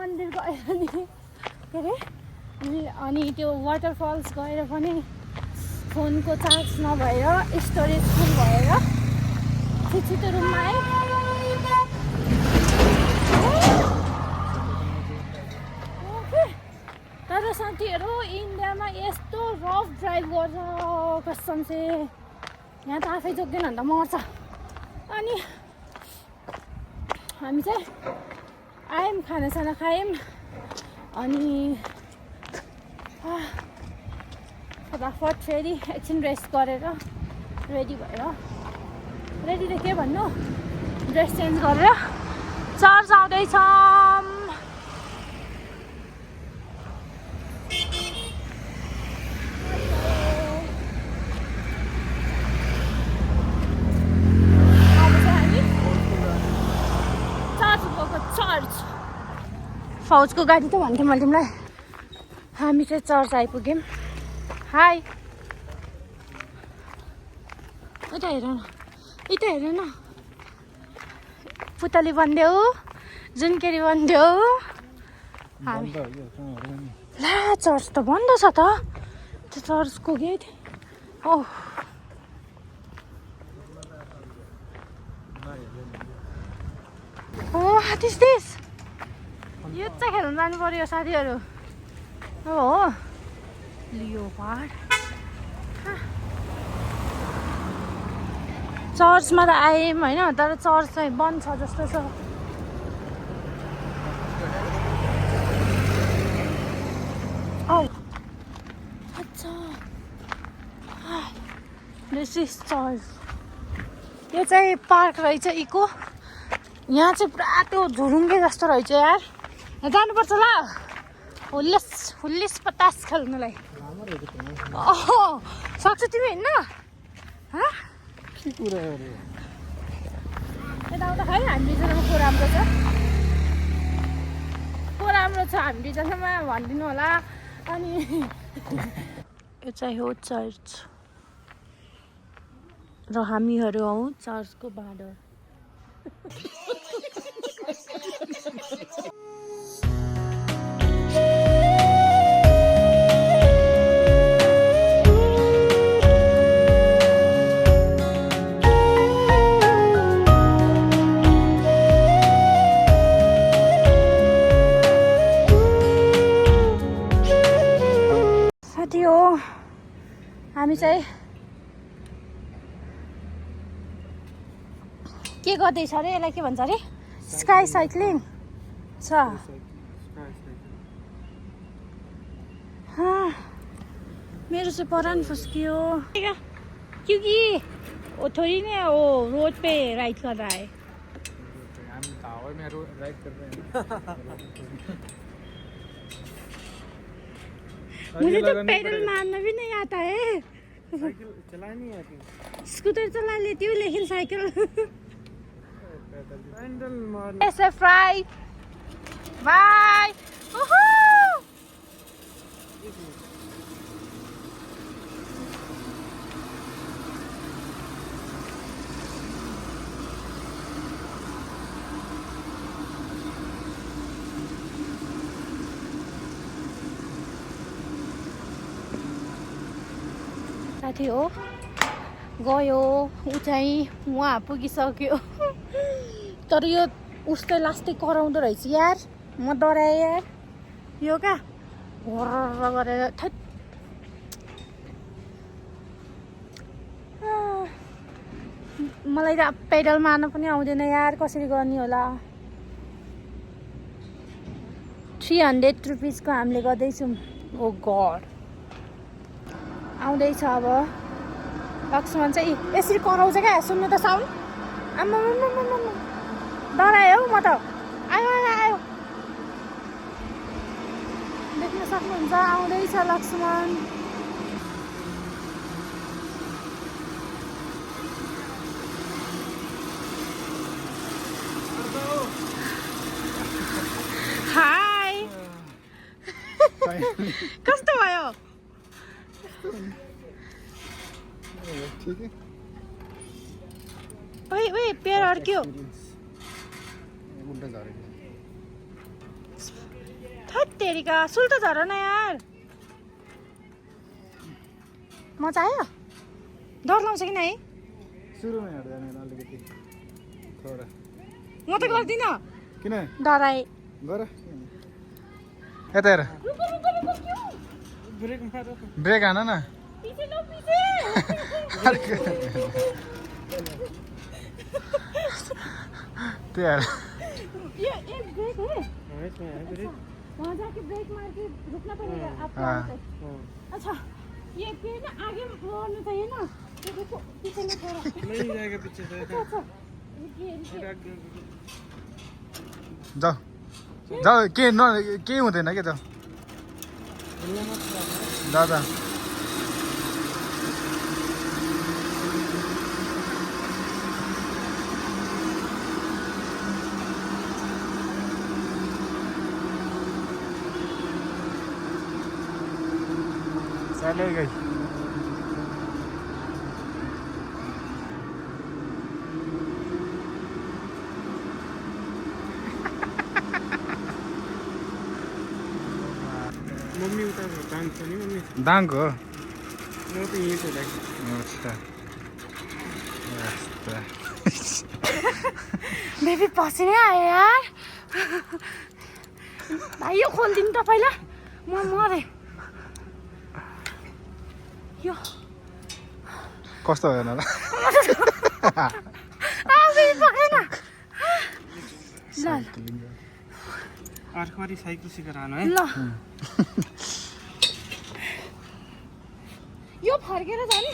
मन्दिर गएर नि के अरे अनि त्यो वाटरफल्स गएर पनि फोनको चार्ज नभएर स्टोरेज फुल भएर छिटो रुममा आएँ। तर साथीहरू इन्डियामा यस्तो रफ ड्राइभ गर्छ कसम से यहाँ त आफै जोग्दैन भने त मर्छ। अनि हामी चाहिँ आयौँ खानासाना खायौँ अनि फटाफट फेरि एकछिन रेस्ट गरेर रेडी भएर रेडी त के भन्नु ड्रेस चेन्ज गरेर चर्च आउँदैछौँ। फौजको गाडी त भन्थेँ मैले तिमीलाई। हामी चाहिँ चर्च आइपुग्यौँ। हाई यता हेर न यता हेर न पुतली बनिदेऊ जुनकेरी बनिदेऊ। ला चर्च त बन्द छ त त्यो चर्चको gate. Oh what is this? यो चाहिँ खेल्न जानु पर्यो साथीहरू। हो लियोपार्ड चर्चमा त आयौँ होइन तर चर्च चाहिँ बन्द छ जस्तो छ। अच्छा दिस इज चर्च। यो चाहिँ पार्क रहेछ इको। यहाँ चाहिँ पुरा त्यो झुरुङ्गे जस्तो रहेछ यार। यहाँ जानुपर्छ ल हुल्लिस पतास खेल्नुलाई। सक्छ तिमी होइन यता आउँदा खै हामी दुईजनामा को राम्रो छ हामी दुईजनामा भनिदिनु होला। अनि यो चाहिँ हो चर्च र हामीहरू हौ चर्चको बाँडर। साथी हो हामी चाहिँ के गर्दैछ अरे यसलाई के भन्छ अरे स्काई साइक्लिङ छ। मेरो चाहिँ परान फुस्कियो क्योंकि वो थोड़ी ना वो रोड पे राइड कर रहा है। मुझे तो पैडल मारना भी नहीं आता है। साइकिल चलानी नहीं आती। स्कूटर चला लेती हूँ लेकिन साइकिल पैडल मार। ऐसे फ्राई बाय साथी हो गयो ऊ चाहिँ उहाँ पुगिसक्यो। तर यो उसले लास्टै कराउँदो रहेछ यार। म डराएँ यार यो क्या घोर गरेर थैट। मलाई त पेडल मार्न पनि आउँदैन यार कसरी गर्ने होला। 300 रुपिसको हामीले गर्दैछौँ। ओ गड आउँदैछ अब लक्ष्मण चाहिँ यसरी कराउँछ क्या सुन्नु त साउन्ड। आम्मा डरायो हौ म त। आयो आयो देख्न सक्नुहुन्छ आउँदैछ लक्ष्मण। हाई कस्तो भयो? ठीक है ओए पैर अड्क्यो। उल्टा जा रही है। तेरिका सुल्टो झर न यार मजा आयो डर लाउँछ कि नै सुरुमा हेर्दैन अलिकति थोडा म त गर्दिनँ किन डराए गर यता हेर ब्रेक हान न त्यही हेर ये एक ब्रेक है वहाँ जाके ब्रेक मार के रुकना पड़ेगा आपको अच्छा ये फिर ना आगे मोड़ना चाहिए ना ये देखो पीछे में थोड़ा नहीं जाएगा पीछे से अच्छा रुकिए जाऊ जाऊ के हुँदैन के जाऊ दादा चले गई मम्मी उता दाङ छ नि मम्मी दाङको हो म त यहीँ छु दाइ बेबी पसिनै आयो यार भाइ यो खोलिदिनु त पहिला म मरेँ यो कस्तो भयो न बेबी पक्रेन ल अर्कोवारी साइकल सिकेर आनु है ल यो फर्केर जाने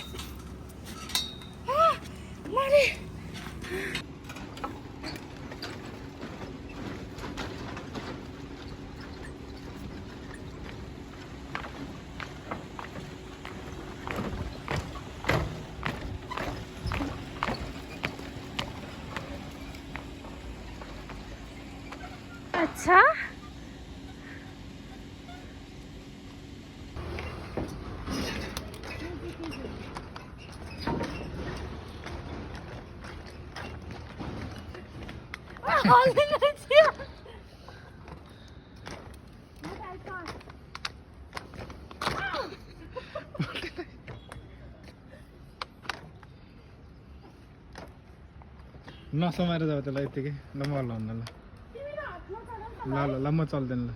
मरे अच्छा नसमाएर जाऊ त्यसलाई यत्तिकै ल म हल्लाउनु ल ल ल ल म चल्दैन ल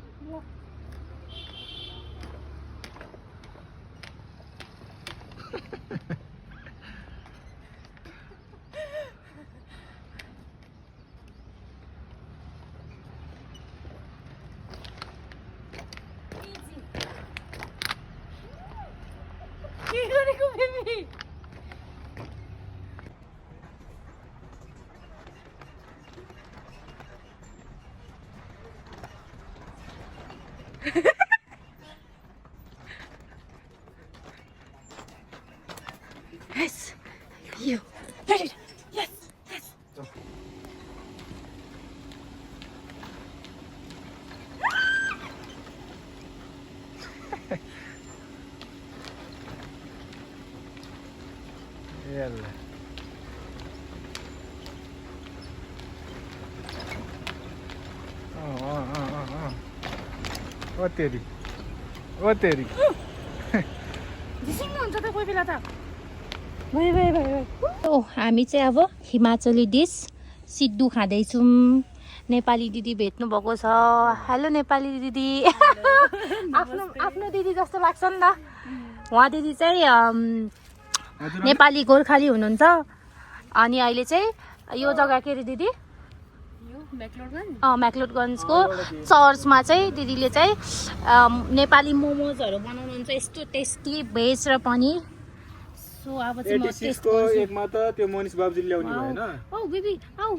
के गरेको baby Yes, you. Ready? Yes, yes. यल्ला ओ तेरी झिसिङ हुन्छ त कोही बेला त ओ हामी चाहिँ अब हिमाचली डिस सिड्डु खाँदैछौँ नेपाली दिदी भेट्नु भएको छ हेलो नेपाली दिदी आफ्नो दिदी जस्तो लाग्छ नि त उहाँ दिदी चाहिँ नेपाली गोर्खाली हुनुहुन्छ अनि अहिले चाहिँ यो जग्गा के अरे दिदी म्याक्लोडगन्जको चर्चमा चाहिँ दिदीले चाहिँ नेपाली मोमोजहरू बनाउनुहुन्छ यस्तो टेस्टी भेज र पनिर सो अब चाहिँ म टेस्ट गर्छु एकमा त त्यो मनिष बाबुजीले ल्याउने भएन औ बेबी आउ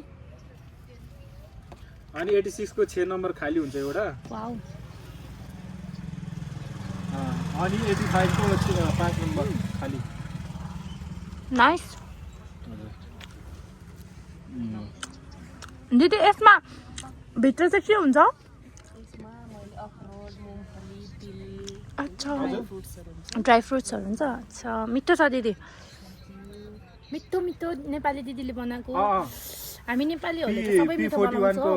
अनि 86 को 6 नम्बर खाली हुन्छ एउटा वाउ अनि 85 को 5 नम्बर खाली नाइस दिदी यसमा भित्र चाहिँ के हुन्छ अच्छा ड्राई फ्रुट्सहरू हुन्छ अच्छा मिठो छ दिदी मिठो मिठो नेपाली दिदीले बनाएको हामी नेपालीहरूले चाहिँ सबै मिठो P41 बनाउँछौँ को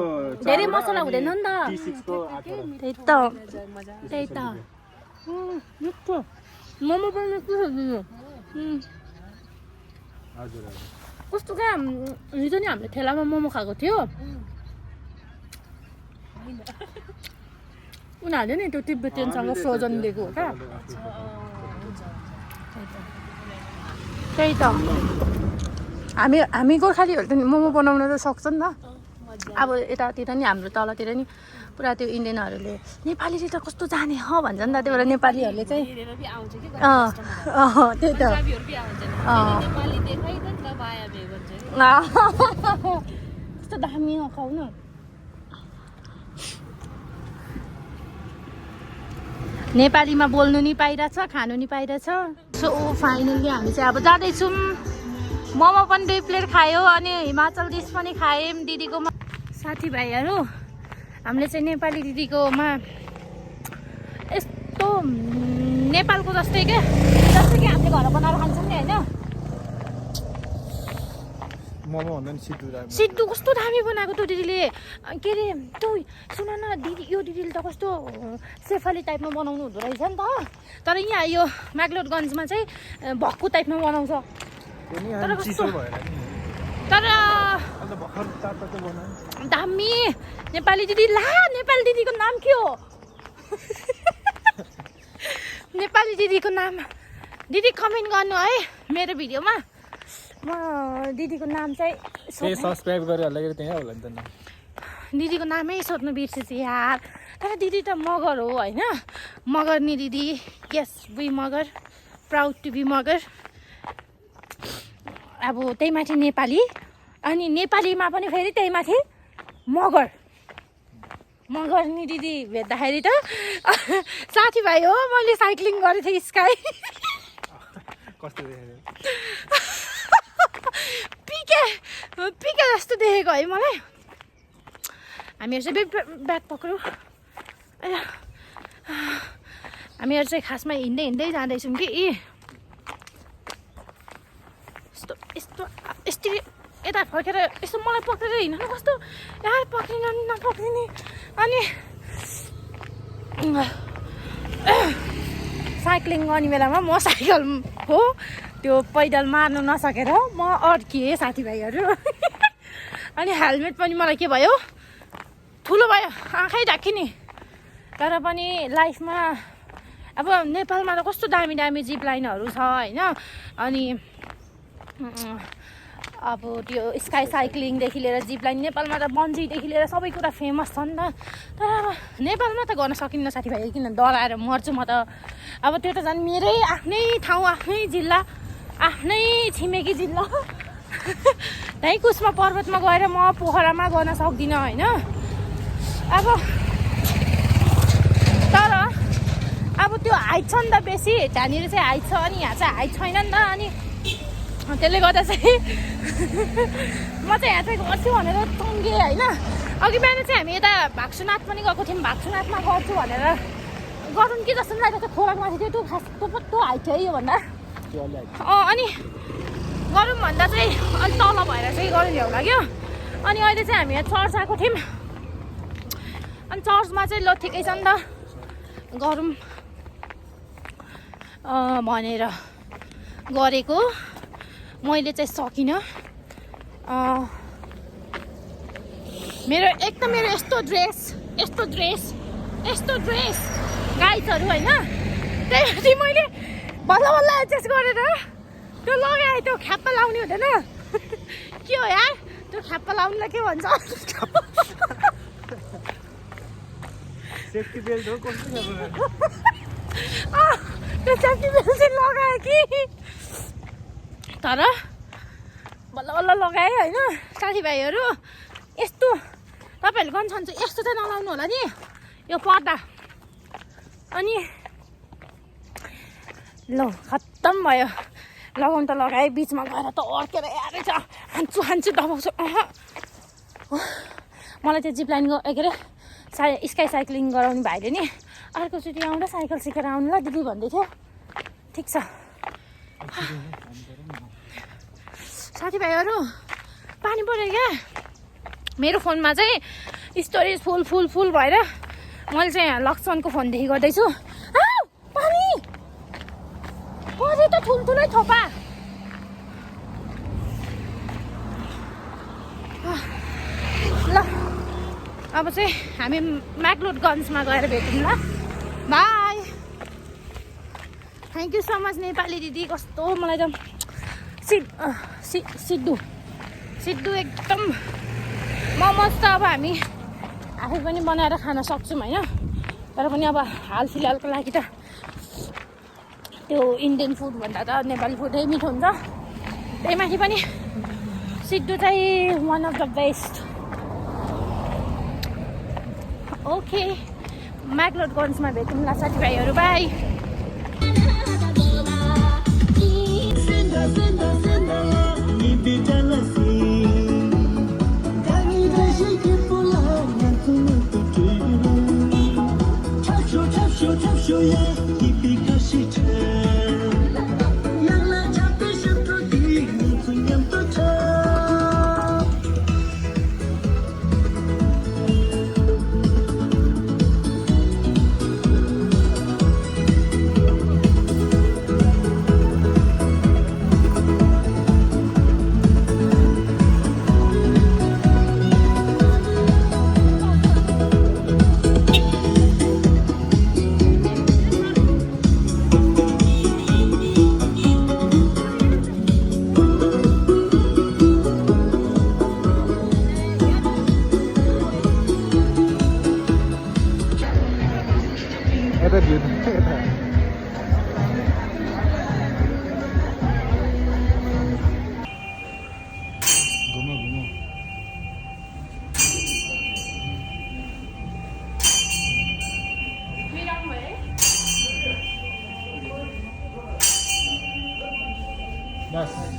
धेरै चारवटा मसला अनि हुँदैन नि त T6 को 8 वटा। त्यही त मिठो मोमो पनि मिठो छ दिदी हजुर हजुर कस्तो क्या हिजो नि हामीले ठेलामा मोमो खाएको थियो उनीहरूले नि त्यो तिब्बतियनसँग फ्रोजन दिएको हो क्या त्यही त हामी गोर्खालीहरू त मोमो बनाउन त सक्छ नि त अब यतातिर नि हाम्रो तलतिर नि पुरा त्यो इन्डियनहरूले नेपालीले त कस्तो जाने हो भन्छ नि त त्यही भएर नेपालीहरूले चाहिँ त्यही त कस्तो दामी खाउ न नेपालीमा बोल्नु नि पाइरहेछ खानु नि पाइरहेछ सो फाइनली हामी चाहिँ अब जाँदैछौँ मोमो पनि 2 प्लेट खायो अनि हिमाचल डिस पनि खायौँ दिदीकोमा साथीभाइहरू हामीले चाहिँ नेपाली दिदीकोमा यस्तो नेपालको जस्तै क्या जस्तै कि हामीले घर बनाएर खान्छौँ नि होइन मोमो भन्दा नि सिद्धु कस्तो दामी बनाएको त्यो दिदीले के अरे त्यो सुन न दिदी यो दिदीले त कस्तो सेफाली टाइपमा बनाउनु हुँदो रहेछ नि त तर यहाँ यो म्याग्लोडगन्जमा चाहिँ भक्कु टाइपमा बनाउँछ तर कस्तो तर दामी नेपाली दिदी ला नेपाली दिदीको नाम के हो नेपाली दिदीको नाम दिदी कमेन्ट गर्नु है मेरो भिडियोमा म दिदीको नाम चाहिँ सब्स्क्राइब गरेर हाल्दाखेरि त्यही होला नि त दिदीको नामै सोध्नु बिर्सेछु यार तर दिदी त मगर हो होइन मगर नि दिदी yes we Magar proud to be Magar अब त्यही माथि नेपाली अनि नेपालीमा पनि फेरि त्यही माथि मगर मगर नि दिदी भेट्दाखेरि त साथीभाइ हो मैले साइक्लिङ गरेको थिएँ स्काई कस्तो देखेको पिके जस्तो देखेको है मलाई हामीहरू चाहिँ ब्याग पक्रियो हामीहरू चाहिँ खासमा हिँड्दै हिँड्दै जाँदैछौँ कि यस्तो यस्तो यस्तो यता फर्केर यस्तो मलाई पक्रेर हिँड्नु कस्तो यार पक्रिन नपक्रिने अनि साइक्लिङ गर्ने बेलामा म साइकलको त्यो पैडल मार्नु नसकेर म अड्किएँ साथीभाइहरू अनि हेलमेट पनि मलाई के भयो ठुलो भयो आँखै ढाकिने तर पनि लाइफमा अब नेपालमा त कस्तो दामी दामी जिप लाइनहरू छ होइन अनि अब त्यो स्काई साइक्लिङदेखि लिएर जिप लाइन नेपालमा त बन्जीदेखि लिएर सबै कुरा फेमस छ नि त तर अब नेपालमा त गर्न सकिन्न साथीभाइ किन डराएर मर्छु म त अब त्यो त झन् मेरै आफ्नै ठाउँ आफ्नै जिल्ला आफ्नै छिमेकी जिल्ला त्यहीँ कुसमा पर्वतमा गएर म पोखरामा गर्न सक्दिनँ होइन अब तर अब त्यो हाइट छ नि त बेसी त्यहाँनिर चाहिँ हाइट छ अनि यहाँ चाहिँ हाइट छैन नि त अनि त्यसले गर्दा चाहिँ म चाहिँ यहाँ चाहिँ गर्छु भनेर टङ्गेँ होइन अघि बिहान चाहिँ हामी यता भाग्सुनाथ पनि गएको थियौँ भाग्सुनाथमा गर्छु भनेर गरौँ कि जस्तो पनि लागेको खोलाको माथि थियो त्यो खास त्यो हाइट थियो योभन्दा अनि गरौँ भन्दा चाहिँ अलिक तल भएर चाहिँ गरौँ भ्याउ लाग्यो अनि अहिले चाहिँ हामी यहाँ चर्च आएको थियौँ अनि चर्चमा चाहिँ ल ठिकै छ नि त गरौँ भनेर गरेको मैले चाहिँ सकिनँ मेरो एक त मेरो यस्तो ड्रेस गाइजहरू होइन त्यही मैले बल्ल बल्ल एडजस्ट गरेर त्यो लगाएँ त्यो ख्याप्पा लाउने हुँदैन के हो यार त्यो ख्याप्पा लाउनुलाई के भन्छ सेफ्टी बेल्ट हो कस्तो त्यो सेफ्टी बेल्ट चाहिँ लगाएँ कि तर बल्ल बल्ल लगाएँ होइन साथीभाइहरू यस्तो तपाईँहरूले कन्सर्न चाहिँ यस्तो चाहिँ नलाउनु होला नि यो पर्दा अनि ल खत्तम भयो लगाउनु त लगाएँ बिचमा गएर त अड्केर यारै छ हान्छु दबाउँछु मलाई चाहिँ जिप लाइन के अरे स्काई साइक्लिङ गराउने भाइले नि अर्कोचोटि आउँदा साइकल सिकेर आउनु ल दिदी भन्दै थियो ठिक छ साथीभाइहरू पानी पऱ्यो क्या मेरो फोनमा चाहिँ स्टोरेज फुल भएर मैले चाहिँ यहाँ लक्ष्मणको फोनदेखि गर्दैछु पानी पऱ्यो त ठुल्ठुलै थोपा ल अब चाहिँ हामी म्याक्लोडगन्जमा गएर भेटौँ ल by thank you so much Nepali दिदी कस्तो मलाई त सिद्धु एकदम मोमोज त अब हामी आफै पनि बनाएर खान सक्छौँ होइन तर पनि अब हाल फिलहालको लागि त त्यो इन्डियन फुड भन्दा त नेपाली फुडै मिठो हुन्छ त्यही माथि पनि सिद्धु चाहिँ one of the best okay म्याक्लोडगन्जमा भेटौँ ल साथीभाइहरू बाई यता भ्यू यता घुमो बस